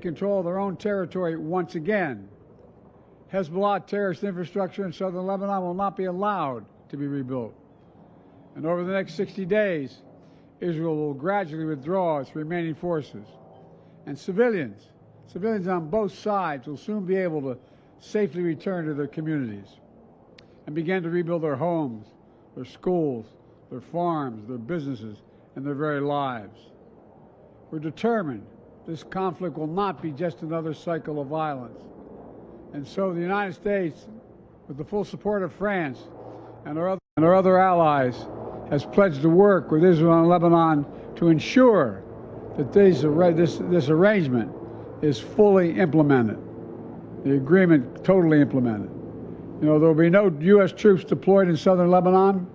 control of their own territory once again. Hezbollah terrorist infrastructure in southern Lebanon will not be allowed to be rebuilt. And over the next 60 days, Israel will gradually withdraw its remaining forces. And civilians on both sides will soon be able to safely return to their communities and begin to rebuild their homes, their schools, their farms, their businesses, and their very lives. We're determined this conflict will not be just another cycle of violence. And so the United States, with the full support of France and our other allies, has pledged to work with Israel and Lebanon to ensure that this arrangement is fully implemented, the agreement totally implemented. There will be no U.S. troops deployed in southern Lebanon.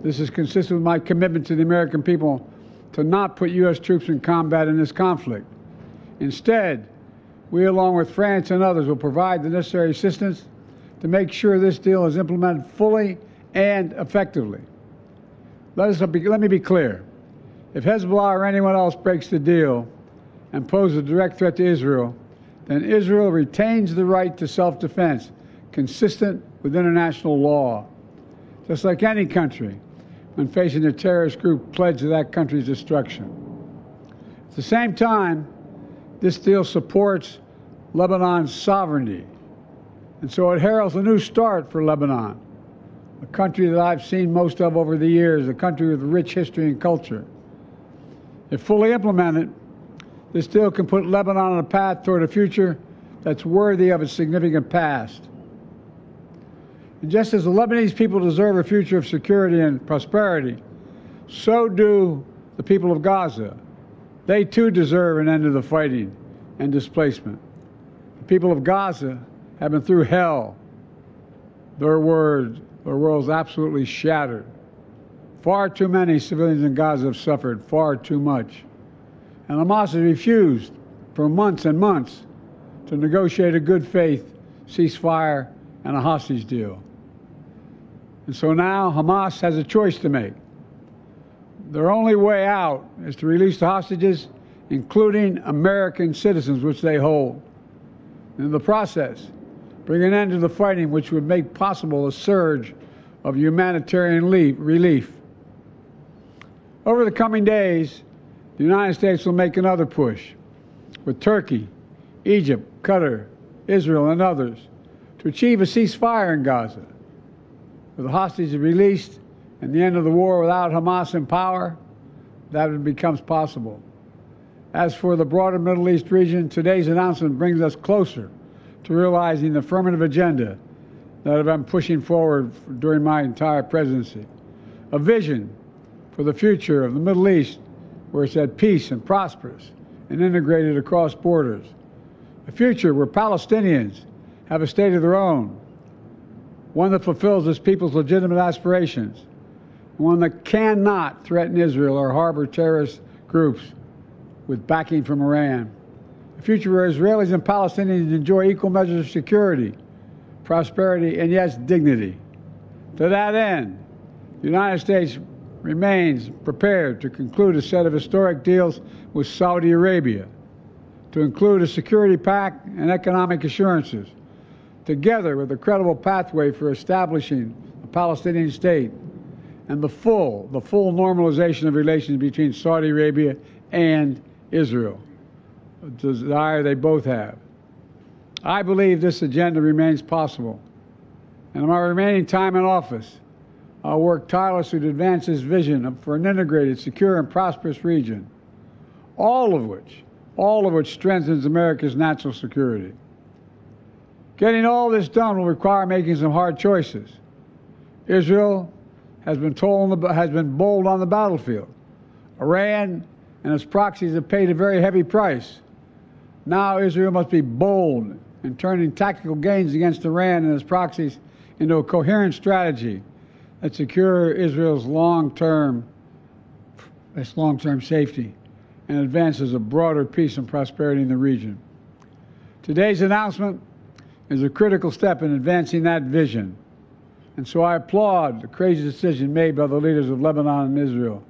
This is consistent with my commitment to the American people to not put U.S. troops in combat in this conflict. Instead, we, along with France and others, will provide the necessary assistance to make sure this deal is implemented fully and effectively. Let me be clear. If Hezbollah or anyone else breaks the deal and poses a direct threat to Israel, then Israel retains the right to self-defense consistent with international law, just like any country when facing a terrorist group pledged to that country's destruction. At the same time, this deal supports Lebanon's sovereignty, and so it heralds a new start for Lebanon, a country that I've seen most of over the years, a country with rich history and culture. If fully implemented, this deal can put Lebanon on a path toward a future that's worthy of its significant past. And just as the Lebanese people deserve a future of security and prosperity, so do the people of Gaza. They too deserve an end to the fighting and displacement. The people of Gaza have been through hell. Their world's absolutely shattered. Far too many civilians in Gaza have suffered, far too much. And Hamas has refused for months and months to negotiate a good faith ceasefire and a hostage deal. And so now Hamas has a choice to make. Their only way out is to release the hostages, including American citizens, which they hold. And in the process, bring an end to the fighting, which would make possible a surge of humanitarian relief. Over the coming days, the United States will make another push with Turkey, Egypt, Qatar, Israel, and others to achieve a ceasefire in Gaza. With the hostages released and the end of the war without Hamas in power, that becomes possible. As for the broader Middle East region, today's announcement brings us closer to realizing the affirmative agenda that I've been pushing forward during my entire presidency. A vision for the future of the Middle East where it's at peace and prosperous and integrated across borders. A future where Palestinians have a state of their own, one that fulfills its people's legitimate aspirations, one that cannot threaten Israel or harbor terrorist groups with backing from Iran. A future where Israelis and Palestinians enjoy equal measures of security, prosperity, and yes, dignity. To that end, the United States remains prepared to conclude a set of historic deals with Saudi Arabia, to include a security pact and economic assurances, together with a credible pathway for establishing a Palestinian state and the full normalization of relations between Saudi Arabia and Israel, a desire they both have. I believe this agenda remains possible, and in my remaining time in office, I'll work tirelessly to advance this vision for an integrated, secure, and prosperous region, all of which strengthens America's national security. Getting all this done will require making some hard choices. Israel has been bold on the battlefield. Iran and its proxies have paid a very heavy price. Now Israel must be bold in turning tactical gains against Iran and its proxies into a coherent strategy that secures Israel's long-term safety and advances a broader peace and prosperity in the region. Today's announcement is a critical step in advancing that vision. And so I applaud the crazy decision made by the leaders of Lebanon and Israel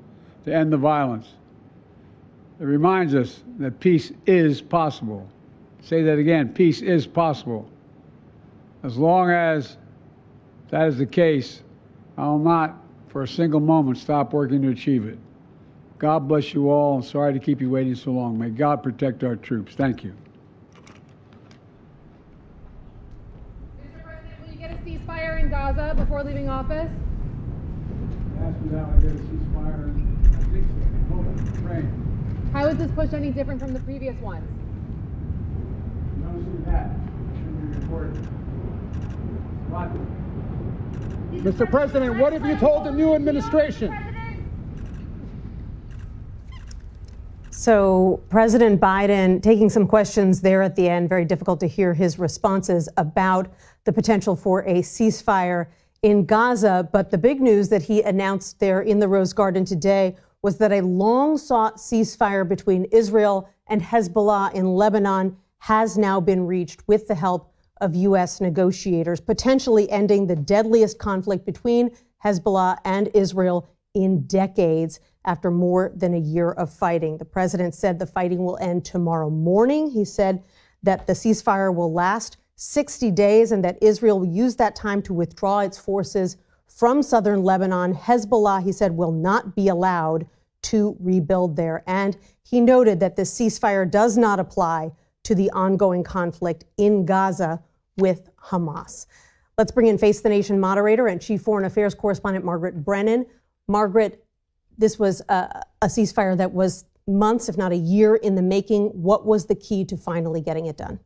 to end the violence. It reminds us that peace is possible. Say that again, peace is possible. As long as that is the case, I will not for a single moment stop working to achieve it. God bless you all. I'm sorry to keep you waiting so long. May God protect our troops. Thank you. Mr. President, will you get a ceasefire in Gaza before leaving office? Ask me how I get a ceasefire. I think so. Hold on. Train. How is this push any different from the previous ones? Don't see that. Should be recorded. What? Mr. President, what have you told the new administration? So President Biden taking some questions there at the end, very difficult to hear his responses about the potential for a ceasefire in Gaza. But the big news that he announced there in the Rose Garden today was that a long-sought ceasefire between Israel and Hezbollah in Lebanon has now been reached with the help of U.S. negotiators, potentially ending the deadliest conflict between Hezbollah and Israel in decades after more than a year of fighting. The president said the fighting will end tomorrow morning. He said that the ceasefire will last 60 days and that Israel will use that time to withdraw its forces from southern Lebanon. Hezbollah, he said, will not be allowed to rebuild there. And he noted that the ceasefire does not apply to the ongoing conflict in Gaza with Hamas. Let's bring in Face the Nation moderator and Chief Foreign Affairs Correspondent Margaret Brennan. Margaret, this was a ceasefire that was months, if not a year in the making. What was the key to finally getting it done?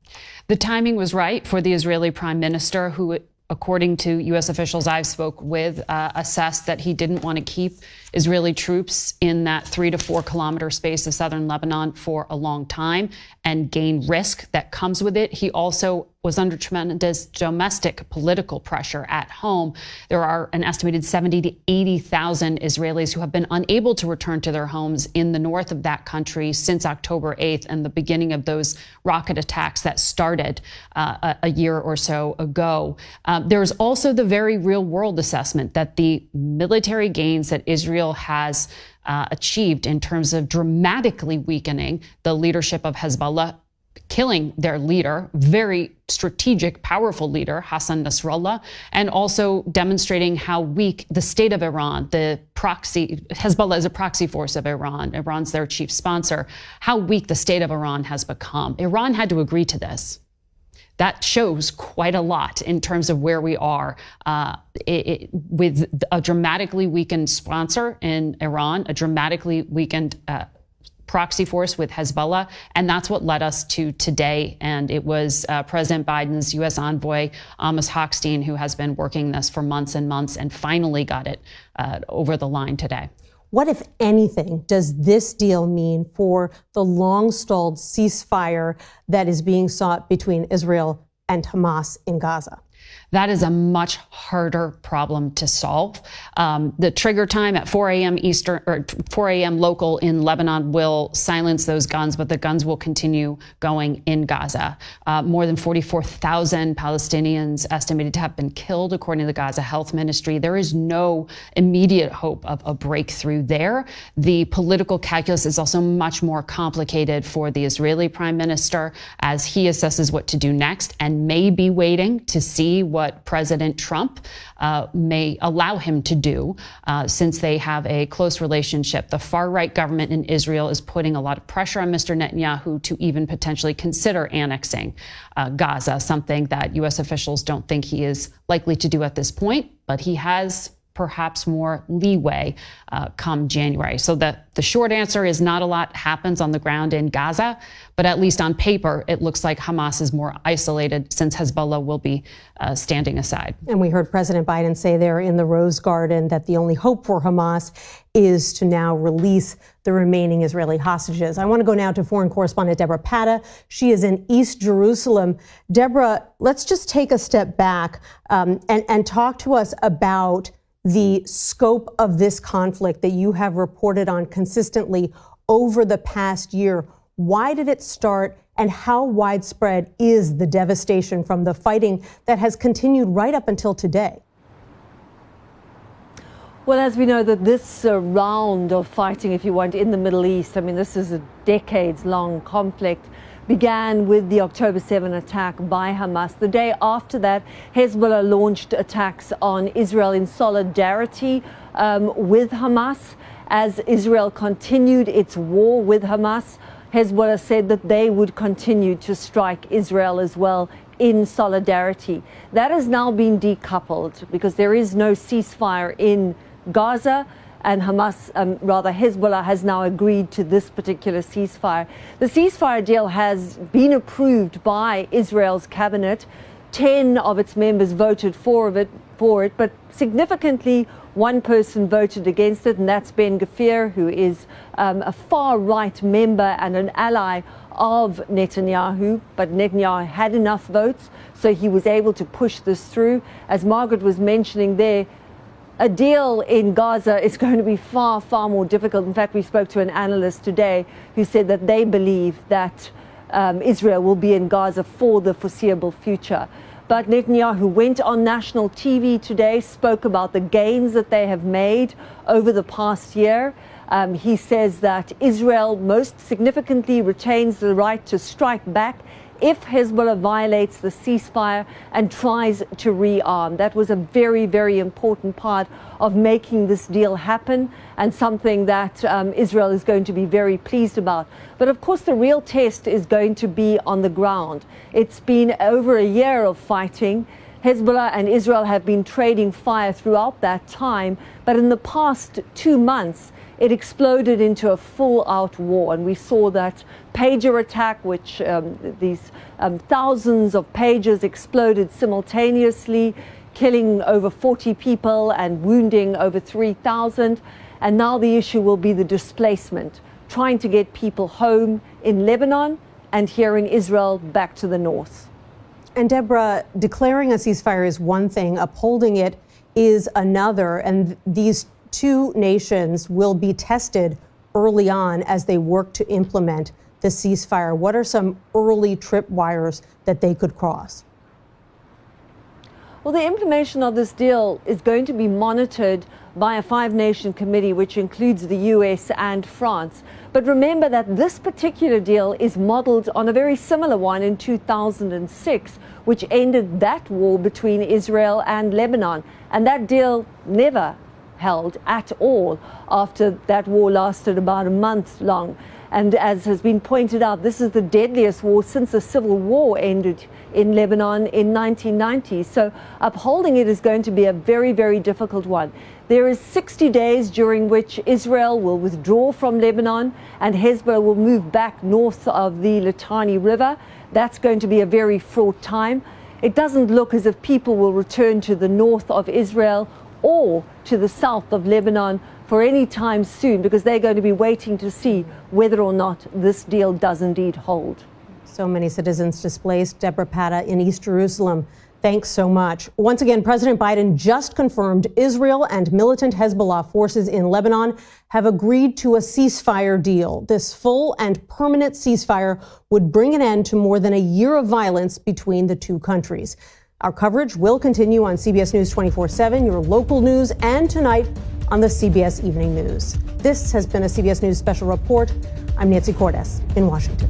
The timing was right for the Israeli prime minister, who, according to U.S. officials I've spoke with, assessed that he didn't want to keep Israeli troops in that 3 to 4 kilometer space of southern Lebanon for a long time and gain risk that comes with it. He also was under tremendous domestic political pressure at home. There are an estimated 70 to 80,000 Israelis who have been unable to return to their homes in the north of that country since October 8th and the beginning of those rocket attacks that started a year or so ago. There's also the very real world assessment that the military gains that Israel has achieved in terms of dramatically weakening the leadership of Hezbollah, killing their leader, very strategic, powerful leader, Hassan Nasrallah, and also demonstrating how weak the state of Iran, Hezbollah is a proxy force of Iran. Iran's their chief sponsor, how weak the state of Iran has become. Iran had to agree to this. That shows quite a lot in terms of where we are with a dramatically weakened sponsor in Iran, a dramatically weakened proxy force with Hezbollah. And that's what led us to today. And it was President Biden's U.S. envoy, Amos Hochstein, who has been working this for months and months and finally got it over the line today. What, if anything, does this deal mean for the long-stalled ceasefire that is being sought between Israel and Hamas in Gaza? That is a much harder problem to solve. The trigger time at 4 a.m. Eastern or 4 a.m. local in Lebanon will silence those guns, but the guns will continue going in Gaza. More than 44,000 Palestinians estimated to have been killed, according to the Gaza Health Ministry. There is no immediate hope of a breakthrough there. The political calculus is also much more complicated for the Israeli prime minister as he assesses what to do next and may be waiting to see what President Trump may allow him to do since they have a close relationship. The far-right government in Israel is putting a lot of pressure on Mr. Netanyahu to even potentially consider annexing Gaza, something that U.S. officials don't think he is likely to do at this point, but he has perhaps more leeway come January. So the short answer is not a lot happens on the ground in Gaza, but at least on paper, it looks like Hamas is more isolated since Hezbollah will be standing aside. And we heard President Biden say there in the Rose Garden that the only hope for Hamas is to now release the remaining Israeli hostages. I want to go now to foreign correspondent Deborah Patta. She is in East Jerusalem. Deborah, let's just take a step back and talk to us about the scope of this conflict that you have reported on consistently over the past year. Why did it start, and how widespread is the devastation from the fighting that has continued right up until today? Well, as we know that this round of fighting, if you want, in the Middle East, I mean, this is a decades-long conflict, began with the October 7 attack by Hamas. The day after that, Hezbollah launched attacks on Israel in solidarity with Hamas. As Israel continued its war with Hamas, Hezbollah said that they would continue to strike Israel as well in solidarity. That has now been decoupled because there is no ceasefire in Gaza, and Hezbollah has now agreed to this particular ceasefire. The ceasefire deal has been approved by Israel's cabinet. 10 of its members voted for it, but significantly, one person voted against it, and that's Ben Gvir, who is a far-right member and an ally of Netanyahu. But Netanyahu had enough votes, so he was able to push this through. As Margaret was mentioning there, a deal in Gaza is going to be far, far more difficult. In fact, we spoke to an analyst today who said that they believe that Israel will be in Gaza for the foreseeable future. But Netanyahu went on national TV today, spoke about the gains that they have made over the past year. He says that Israel most significantly retains the right to strike back if Hezbollah violates the ceasefire and tries to rearm. That was a very, very important part of making this deal happen, and something that Israel is going to be very pleased about. But of course, the real test is going to be on the ground. It's been over a year of fighting. Hezbollah and Israel have been trading fire throughout that time, but in the past 2 months, it exploded into a full-out war. And we saw that pager attack, which these thousands of pagers exploded simultaneously, killing over 40 people and wounding over 3,000. And now the issue will be the displacement, trying to get people home in Lebanon and here in Israel back to the north. And Deborah, declaring a ceasefire is one thing, upholding it is another. And these two nations will be tested early on as they work to implement the ceasefire. What are some early tripwires that they could cross? Well, the implementation of this deal is going to be monitored by a 5-nation committee, which includes the US and France. But remember that this particular deal is modeled on a very similar one in 2006, which ended that war between Israel and Lebanon. And that deal never held at all after that war lasted about a month long. And as has been pointed out, this is the deadliest war since the civil war ended in Lebanon in 1990. So upholding it is going to be a very, very difficult one. There is 60 days during which Israel will withdraw from Lebanon and Hezbollah will move back north of the Litani River. That's going to be a very fraught time. It doesn't look as if people will return to the north of Israel or to the south of Lebanon for any time soon, because they're going to be waiting to see whether or not this deal does indeed hold. So many citizens displaced. Deborah Patta in East Jerusalem, thanks so much. Once again, President Biden just confirmed Israel and militant Hezbollah forces in Lebanon have agreed to a ceasefire deal. This full and permanent ceasefire would bring an end to more than a year of violence between the two countries. Our coverage will continue on CBS News 24/7, your local news, and tonight on the CBS Evening News. This has been a CBS News Special Report. I'm Nancy Cordes in Washington.